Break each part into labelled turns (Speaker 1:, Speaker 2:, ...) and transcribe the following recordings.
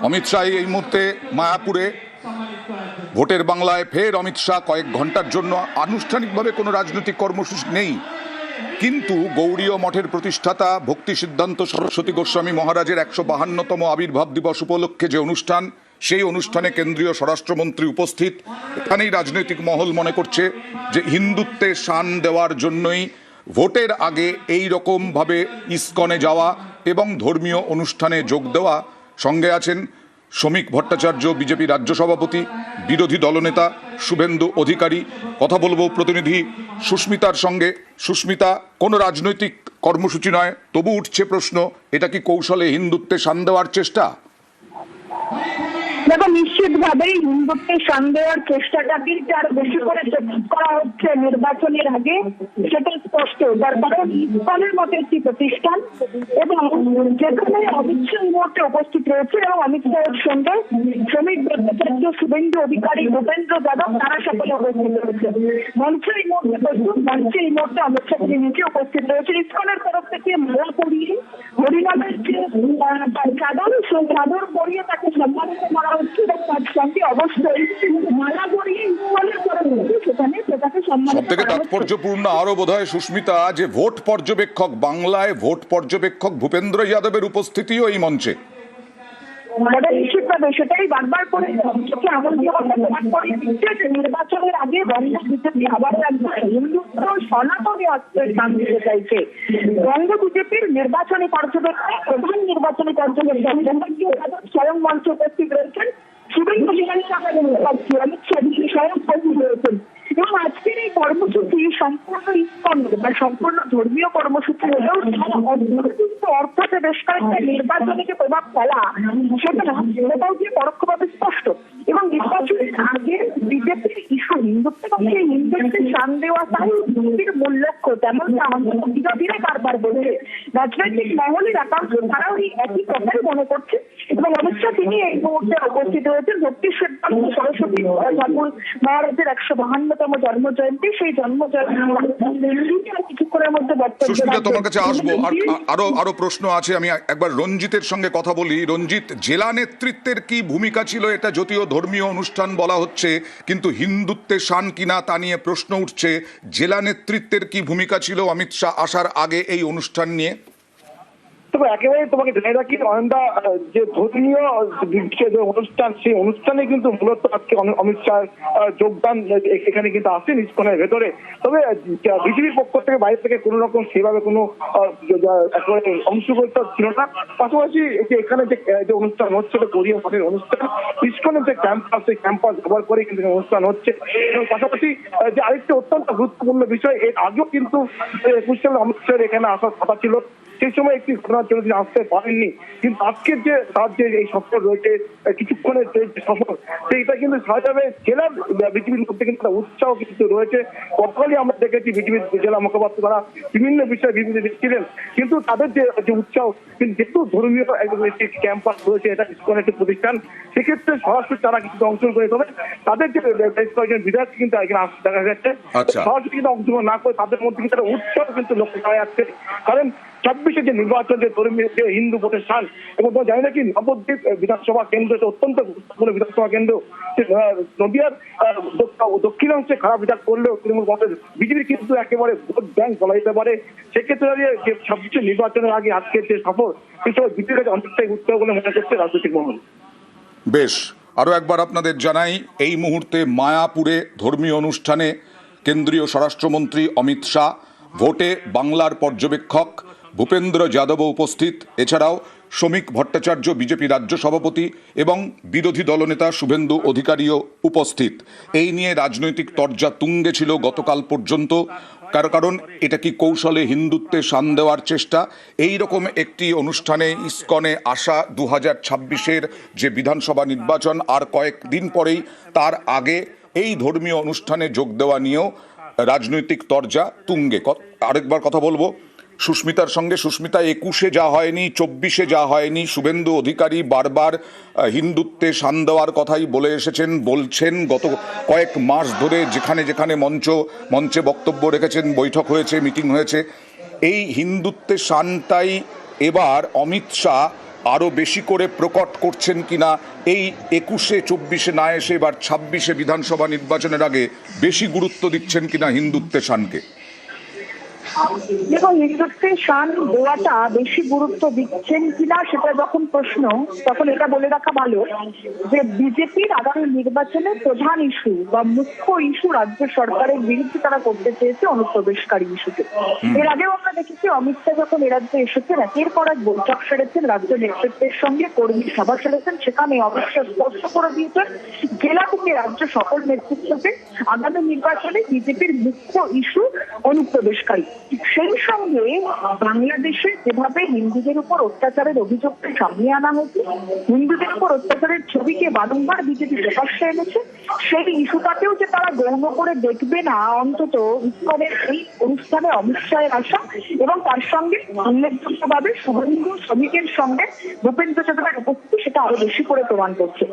Speaker 1: অমিত শাহ এই মুহূর্তে মায়াপুরে ভোটের বাংলায় ফের অমিত শাহ কয়েক ঘন্টার জন্য আনুষ্ঠানিকভাবে কোনো রাজনৈতিক কর্মসূচি নেই, কিন্তু গৌড়ীয় মঠের প্রতিষ্ঠাতা ভক্তি সিদ্ধান্ত সরস্বতী গোস্বামী মহারাজের ১৫২তম আবির্ভাব দিবস উপলক্ষে যে অনুষ্ঠান, সেই অনুষ্ঠানে কেন্দ্রীয় স্বরাষ্ট্রমন্ত্রী উপস্থিত। এখানেই রাজনৈতিক মহল মনে করছে যে হিন্দুত্বে শান দেওয়ার জন্যই ভোটের আগে এই রকমভাবে ইসকনে যাওয়া এবং ধর্মীয় অনুষ্ঠানে যোগ দেওয়া। সঙ্গে আছেন শ্রমিক ভট্টাচার্য, বিজেপি রাজ্য সভাপতি, বিরোধী দলনেতা শুভেন্দু অধিকারী। কথা বলবো প্রতিনিধি সুস্মিতার সঙ্গে। সুস্মিতা, কোনো রাজনৈতিক কর্মসূচি নয়, তবু উঠছে প্রশ্ন, এটা কি কৌশলে হিন্দুত্বে শান দেওয়ার চেষ্টা?
Speaker 2: দেখো, নিশ্চিতভাবেই হিন্দুত্বে শান দেওয়ার চেষ্টাটাকে আরো বেশি করে করা হচ্ছে নির্বাচনের আগে, সেটা স্পষ্ট। তার কারণ ইসকনের মতো একটি প্রতিষ্ঠান এবং যেখানে অমিত শাহ এই মুহূর্তে উপস্থিত রয়েছে এবং অমিত শাহের সঙ্গে শ্রমিক ভট্টাচার্য, শুভেন্দু অধিকারী, ভূপেন্দ্র যাদব, তারা সকলে উপস্থিত রয়েছে। মঞ্চে এই মুহূর্তে প্রস্তুত, মঞ্চে এই মুহূর্তে অমিত শাহ তিনি নিজে উপস্থিত রয়েছে। ইসকনের তরফ থেকে মালা পরিয়ে হরিনামের যে চাদর, সেই চাদর পরিয়ে তাকে সম্মানিত করা হচ্ছে এবং তার সঙ্গে অবশ্যই মালা পরিয়ে ইসকনের তরফ থেকে সেখানে সেটাকে সম্মানিত
Speaker 1: সব থেকে তাৎপর্যপূর্ণ আরো বোধহয় সুস্মিতা, যে ভোট পর্যবেক্ষক, বাংলায় ভোট পর্যবেক্ষক ভূপেন্দ্র যাদবের উপস্থিতিও এই মঞ্চে।
Speaker 2: নিশ্চিতভাবে সেটাই বারবার করে চোখে আঙুল দিয়ে দিচ্ছে যে নির্বাচনের আগে বঙ্গ বিজেপি আবার একবার হিন্দুত্ব সনাতনী অস্ত্রের নাম দিতে চাইছে। বঙ্গ বিজেপির নির্বাচনী পর্যবেক্ষক, প্রধান নির্বাচনী পর্যবেক্ষক স্বয়ং মঞ্চে উপস্থিত রয়েছেন। শুভেন্দু অধিকারী অমিত শাহ স্বয়ং উপস্থিত রয়েছেন এবং আজকের এই কর্মসূচি সম্পূর্ণ ইসকন বা সম্পূর্ণ ধর্মীয় কর্মসূচি হলেও অর্থাৎ বেশ কয়েকটা নির্বাচনে যে প্রভাব ফেলা, সেটাও যে পরোক্ষভাবে স্পষ্ট। এবং নির্বাচনের আগে বিজেপির ইস্যু হিন্দুত্ব, সেই হিন্দুত্বে শান দেওয়াটাই বিজেপির মূল লক্ষ্য, তেমনটা আমাদের বিরোধীরা বারবার বলছে। রাজনৈতিক মহলের একাংশ তারাও এই একই কথাই মনে করছে এবং অমিত শাহ তিনি এই মুহূর্তে উপস্থিত রয়েছেন ভক্তি সিদ্ধান্ত সরস্বতী ঠাকুর মহারাজের ১৫২তম জন্ম জয়ন্তী, সেই জন্ম জয়ন্তী কিছুক্ষণের মধ্যে
Speaker 1: সুস্মিতা তোমার কাছে আসবো। আরো প্রশ্ন আছে, আমি একবার রঞ্জিতের সঙ্গে কথা বলি। রঞ্জিত, জেলা নেতৃত্বের কি ভূমিকা ছিল? এটা যদিও ধর্মীয় অনুষ্ঠান বলা হচ্ছে, কিন্তু হিন্দুত্বে শান কিনা তা নিয়ে প্রশ্ন উঠছে। জেলা নেতৃত্বের কি ভূমিকা ছিল অমিত শাহ আসার আগে এই অনুষ্ঠান নিয়ে?
Speaker 3: তবে একেবারে তোমাকে জানিয়ে রাখি অয়নদা, যে ধর্মীয় যে অনুষ্ঠান, সেই অনুষ্ঠানে কিন্তু মূলত আজকে অমিত শাহ যোগদান এখানে কিন্তু আসেন ইসকনের ভেতরে। তবে বিজেপির পক্ষ থেকে বাইরে থেকে কোনো রকম সেভাবে কোনো একেবারে অংশগ্রহণ ছিল না। পাশাপাশি এখানে যে অনুষ্ঠান হচ্ছে, গৌড়ীয় মঠের অনুষ্ঠান, ইসকনের যে ক্যাম্পাস, সেই ক্যাম্পাস ব্যবহার করে কিন্তু অনুষ্ঠান হচ্ছে। এবং পাশাপাশি যে আরেকটি অত্যন্ত গুরুত্বপূর্ণ বিষয়, এর আগেও কিন্তু ২১ সালে অমিত শাহের এখানে আসার কথা ছিল, সেই সময় একটি ঘটনার জন্য তিনি আসতে পারেননি। কিন্তু আজকের যে তার যে এই সফর রয়েছে, কিছুক্ষণের যে সফর, সেইটা কিন্তু সাজাবে জেলার বিজেপির মধ্যে কিন্তু উৎসাহ কিন্তু রয়েছে। গতকালই আমরা দেখেছি বিজেপির জেলা মুখপাত্র তারা বিভিন্ন বিষয়ে বিবৃতি দিচ্ছিলেন, কিন্তু তাদের যে উৎসাহ, কিন্তু যেহেতু ধর্মীয় একটি ক্যাম্পাস রয়েছে, এটা ইসকনের একটি প্রতিষ্ঠান, সেক্ষেত্রে সরাসরি তারা কিন্তু অংশগ্রহণ করে, তবে তাদের যে বেশ কয়েকজন বিধায়ক কিন্তু এখানে দেখা যাচ্ছে সরাসরি কিন্তু অংশগ্রহণ না করে তাদের মধ্যে কিন্তু একটা উৎসাহ কিন্তু লক্ষ্য করা যাচ্ছে। কারণ ২৬ যে নির্বাচন, যে ধর্মীয় যে হিন্দু ভোটের স্থান, এবং তোমরা জানি না কি নবদ্বীপ বিধানসভা কেন্দ্র অত্যন্ত গুরুত্বপূর্ণ বিধানসভা কেন্দ্র, নদিয়ার দক্ষিণাংশে খারাপ রেজাল্ট করলেও তৃণমূল কংগ্রেস বিজেপির কিন্তু একেবারে ভোট ব্যাংক বলা যেতে পারে। সেক্ষেত্রে দাঁড়িয়ে যে ২৬ নির্বাচনের আগে আজকের যে সফর, সেসব বিজেপির কাছে অনেকটাই উৎসাহ বলে মনে করছে রাজনৈতিক মহল।
Speaker 1: বেশ, আরও একবার আপনাদের জানাই, এই মুহূর্তে মায়াপুরে ধর্মীয় অনুষ্ঠানে কেন্দ্রীয় স্বরাষ্ট্রমন্ত্রী অমিত শাহ, ভোটে বাংলার পর্যবেক্ষক ভূপেন্দ্র যাদব উপস্থিত, এছাড়াও শ্রমিক ভট্টাচার্য, বিজেপি রাজ্য সভাপতি, এবং বিরোধী দলনেতা শুভেন্দু অধিকারীও উপস্থিত। এই নিয়ে রাজনৈতিক তরজা তুঙ্গে ছিল গতকাল পর্যন্ত। কারণ এটা কি কৌশলে হিন্দুত্বে শান দেওয়ার চেষ্টা? এই রকম একটি অনুষ্ঠানে ইসকনে আসা ২০২৬-এর যে বিধানসভা নির্বাচন আর কয়েকদিন পরেই, তার আগে এই ধর্মীয় অনুষ্ঠানে যোগ দেওয়া নিয়েও রাজনৈতিক তরজা তুঙ্গে। আরেকবার কথা বলবো সুস্মিতার সঙ্গে। সুস্মিতা, ২১-এ যা হয়নি, ২৪-এ যা হয়নি, শুভেন্দু অধিকারী বারবার হিন্দুত্বে শান দেওয়ার কথাই বলছেন গত কয়েক মাস ধরে, যেখানে যেখানে মঞ্চে বক্তব্য রেখেছেন, বৈঠক হয়েছে, মিটিং হয়েছে। এই হিন্দুত্বে শানটাই এবার অমিত শাহ আরও বেশি করে প্রকট করছেন কিনা এই 21-এ 24-এ না এসে এবার 26-এ বিধানসভা নির্বাচনের আগে বেশি গুরুত্ব দিচ্ছেন কিনা হিন্দুত্বের শানকে?
Speaker 2: দেখো, হিন্দুত্বের শান দেওয়াটা বেশি গুরুত্ব দিচ্ছেন কিনা সেটা যখন প্রশ্ন, তখন এটা বলে রাখা ভালো যে বিজেপির আগামী নির্বাচনে প্রধান ইস্যু বা মুখ্য ইস্যু রাজ্য সরকারের বিরুদ্ধে তারা করতে চেয়েছে অনুপ্রবেশকারী ইস্যুতে। এর আগেও আমরা দেখেছি অমিত শাহ যখন এ রাজ্যে এসেছেন একের পর এক বৈঠক সেরেছেন, রাজ্য নেতৃত্বের সঙ্গে কর্মী সভা সেরেছেন, সেখানে অমিত শাহ স্পষ্ট করে দিয়েছেন জেলা থেকে রাজ্য সকল নেতৃত্বকে আগামী নির্বাচনে বিজেপির মুখ্য ইস্যু অনুপ্রবেশকারী। সেই সঙ্গে বাংলাদেশে যেভাবে হিন্দুদের উপর অত্যাচারের অভিযোগকে সামনে আনা হয়েছে, হিন্দুদের উপর অত্যাচারের ছবিকে বারংবার বিজেপি প্রকাশ্যে এনেছে, সেই ইস্যুটাকেও যে তারা গৌণ করে দেখবে না, অন্তত ইসকনের এই অনুষ্ঠানে অমিত শাহের আসা এবং তার সঙ্গে উল্লেখযোগ্যভাবে শুভেন্দু শ্রমিকের সঙ্গে ভূপেন্দ্র যাদবের উপস্থিতি সেটা আরো বেশি করে প্রমাণ করছে।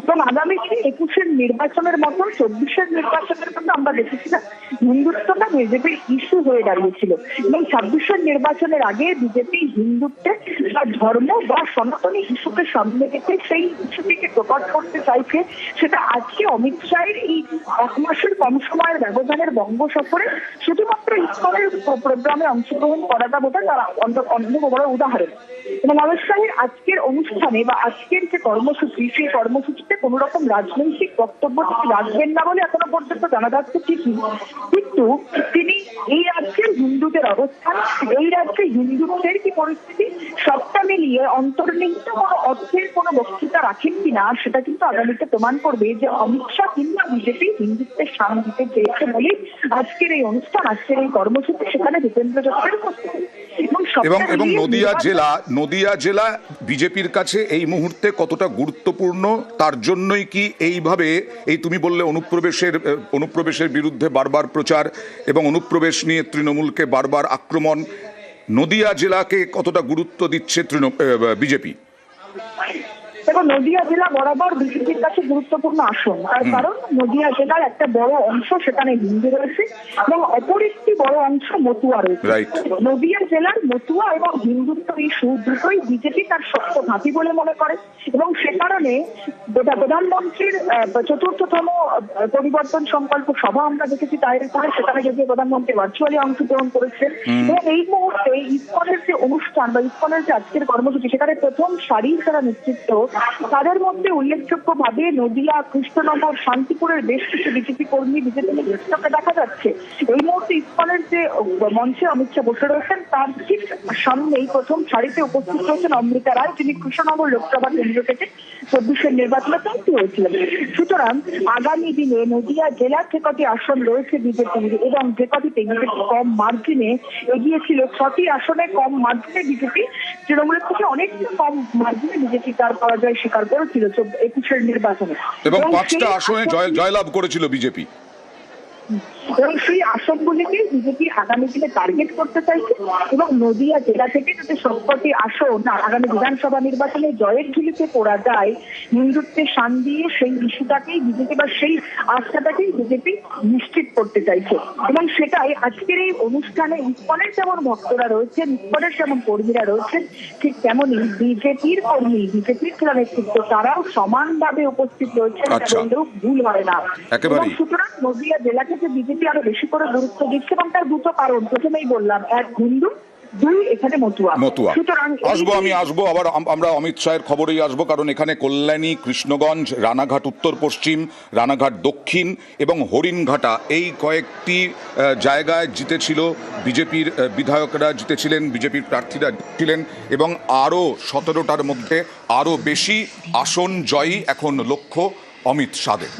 Speaker 2: এবং আগামী দিনে 21-এর নির্বাচনের মতো 24-এর নির্বাচনের মতো আমরা দেখেছিলাম হিন্দুত্বটা বিজেপির ইস্যু হয়ে দাঁড়িয়েছিল, এবং 26-এর নির্বাচনের আগে বিজেপি হিন্দুত্বের বা ধর্ম বা সনাতনী ইস্যুকে সামনে রেখে সেই ইস্যুটিকে প্রকট করতে চাইছে। সেটা আজকে অমিত শাহের এই 1 মাসের কম সময়ের ব্যবধানের বঙ্গ সফরে শুধুমাত্র ইসকনের প্রোগ্রামে অংশগ্রহণ করাটা বোধহয় তারা অন্য বড় উদাহরণ। এবং অমিত শাহের আজকের অনুষ্ঠানে বা আজকের যে কর্মসূচি, সেই কর্মসূচিতে কোন রকম রাজনৈতিক বক্তব্য তিনি রাখবেন না বলে এখনো পর্যন্ত জানা যাচ্ছে ঠিকই, কিন্তু তিনি এই রাজ্যের হিন্দুদের অবস্থান, এই রাজ্যে হিন্দুত্বের কি পরিস্থিতি সবটা মিলিয়ে অন্তর্নিহিত কোনো অর্থের কোনো বক্তৃতা রাখেন কিনা সেটা কিন্তু আগামীতে প্রমাণ করবে যে অমিত শাহ কিংবা বিজেপি হিন্দুত্বের সান দিতে চেয়েছে বলেই আজকের এই অনুষ্ঠান, আজকের এই কর্মসূচি, সেখানে ভূপেন্দ্র যাদবের উপস্থিতি।
Speaker 1: এবং নদিয়া জেলা বিজেপির কাছে এই মুহূর্তে কতটা গুরুত্বপূর্ণ, তার জন্যই কি এইভাবে এই তুমি বললে অনুপ্রবেশের বিরুদ্ধে বারবার প্রচার এবং অনুপ্রবেশ নিয়ে তৃণমূলকে বারবার আক্রমণ, নদিয়া জেলাকে কতটা গুরুত্ব দিচ্ছে বিজেপি?
Speaker 2: এবং নদিয়া জেলা বরাবর বিজেপির কাছে গুরুত্বপূর্ণ আসন, তার কারণ নদিয়া জেলার একটা বড় অংশ সেখানে হিন্দু রয়েছে এবং অপর একটি বড় অংশ মতুয়া রয়েছে। নদিয়া জেলার মতুয়া এবং হিন্দুত্ব ইস্যু দুটোই বিজেপি তার শক্ত ঘাঁটি বলে মনে করে, এবং সে কারণে প্রধানমন্ত্রীর ৪র্থতম পরিবর্তন সংকল্প সভা আমরা দেখেছি, তাই সেখানে যদি প্রধানমন্ত্রী ভার্চুয়ালি অংশগ্রহণ করেছেন। এবং এই মুহূর্তে ইসকনের যে অনুষ্ঠান বা ইসকনের যে আজকের কর্মসূচি, সেখানে প্রথম সারির যারা নেতৃত্ব, তাদের মধ্যে উল্লেখযোগ্যভাবে নদিয়া, কৃষ্ণনগর, শান্তিপুরের বেশ কিছু বিজেপি কর্মী, বিজেপি নেতৃত্বকে দেখা যাচ্ছে। এই মুহূর্তে ইসকনের যে মঞ্চে অমিত শাহ বসে রয়েছেন, তার ঠিক সামনেই প্রথম সারিতে উপস্থিত রয়েছেন অমৃতা রায়, যিনি কৃষ্ণনগর লোকসভা কেন্দ্র থেকে 24-এর নির্বাচনে প্রার্থী হয়েছিলেন। সুতরাং আগামী দিনে নদিয়া জেলার যে কটি আসন রয়েছে বিজেপির, এবং যে কটিতে বিজেপি কম মার্জিনে এগিয়েছিল, 6টি আসনে কম মার্জিনে বিজেপি তৃণমূলের থেকে অনেকটা কম মার্জিনে বিজেপি তার পরাজয় স্বীকার করেছিল 21-এর নির্বাচনে,
Speaker 1: এবং 5টা আসনে জয়লাভ করেছিল বিজেপি।
Speaker 2: এবং সেই আসনগুলিকে বিজেপি আগামী দিনে টার্গেট করতে চাইছে, এবং নদিয়া জেলা থেকে যদি সবকটি আসন আগামী বিধানসভা নির্বাচনে জয়ের ঝুলিতে পড়া যায়, হিন্দুত্বের শান দিয়ে সেই ইস্যুটাকেই বিজেপি বা সেই আস্থাটাকেই বিজেপি নিশ্চিত করতে চাইছে। এবং সেটাই আজকের এই অনুষ্ঠানে ইসকনের যেমন ভক্তরা রয়েছেন, ইসকনের যেমন কর্মীরা রয়েছেন, ঠিক তেমনই বিজেপির কর্মী, বিজেপির যারা নেতৃত্ব, তারাও সমানভাবে উপস্থিত রয়েছেন, বললেও ভুল হয় না। সুতরাং নদিয়া জেলাকে যে বিজেপি আরো বেশি করে গুরুত্ব দিচ্ছে, এবং তার দুটো কারণ, প্রথমেই বললাম, এক হিন্দু, দুই এখানে মতুয়া।
Speaker 1: আসবো আবার আমরা অমিত শাহের খবরেই আসবো, কারণ এখানে কল্যাণী, কৃষ্ণগঞ্জ, রানাঘাট উত্তর পশ্চিম, রানাঘাট দক্ষিণ এবং হরিণঘাটা, এই কয়েকটি জায়গায় জিতেছিল বিজেপির বিধায়করা, জিতেছিলেন বিজেপির প্রার্থীরা ছিলেন, এবং আরও 17টার মধ্যে আরও বেশি আসন জয়ী এখন লক্ষ্য অমিত শাহের।